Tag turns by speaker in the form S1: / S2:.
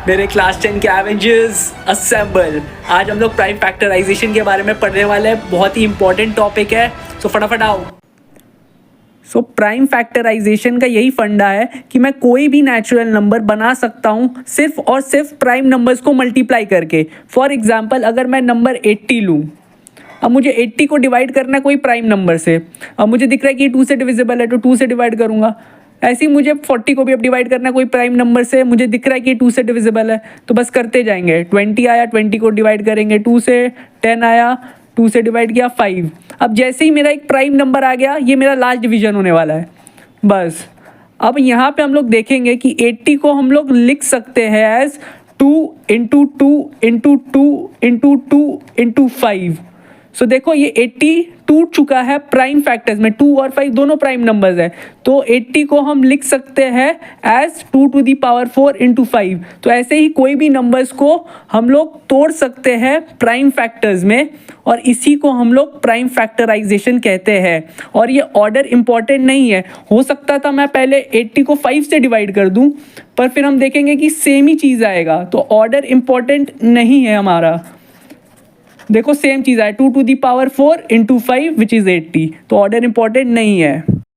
S1: मेरे क्लास 10 के Avengers assemble. आज हम लोग प्राइम फैक्टराइजेशन के बारे में पढ़ने वाले हैं। बहुत ही इंपॉर्टेंट टॉपिक है, सो फटाफट आओ। प्राइम फैक्टराइजेशन का यही फंडा है कि मैं कोई भी नेचुरल नंबर बना सकता हूँ सिर्फ और सिर्फ प्राइम नंबर्स को मल्टीप्लाई करके। फॉर एग्जांपल अगर मैं नंबर 80 लूँ, अब मुझे 80 को डिवाइड करना है कोई प्राइम नंबर से। अब मुझे दिख रहा है कि ये 2 से डिविजिबल है तो 2 से डिवाइड करूँगा। ऐसे ही मुझे 40 को भी अब डिवाइड करना है कोई प्राइम नंबर से। मुझे दिख रहा है कि ये 2 से डिविजिबल है तो बस करते जाएंगे। 20 आया, 20 को डिवाइड करेंगे 2 से। 10 आया, 2 से डिवाइड किया 5। अब जैसे ही मेरा एक प्राइम नंबर आ गया, ये मेरा लास्ट डिवीजन होने वाला है बस। अब यहाँ पे हम लोग देखेंगे कि 80 को हम लोग लिख सकते हैं as 2 into 2 into 2 into 2 into 5। So देखो ये 80 टूट चुका है प्राइम फैक्टर्स में। 2 और 5 दोनों प्राइम नंबर्स है, तो 80 को हम लिख सकते हैं as 2 to the power 4 into 5। तो ऐसे ही कोई भी नंबर्स को हम लोग तोड़ सकते हैं प्राइम फैक्टर्स में, और इसी को हम लोग प्राइम फैक्टराइजेशन कहते हैं। और ये ऑर्डर इंपॉर्टेंट नहीं है। हो सकता था मैं पहले 80 को 5 से डिवाइड कर दूं, पर फिर हम देखेंगे कि सेम ही चीज़ आएगा। तो ऑर्डर इंपॉर्टेंट नहीं है हमारा। देखो सेम चीज़ आए 2 to the power 4 into 5 which is 80, तो ऑर्डर इंपॉर्टेंट नहीं है।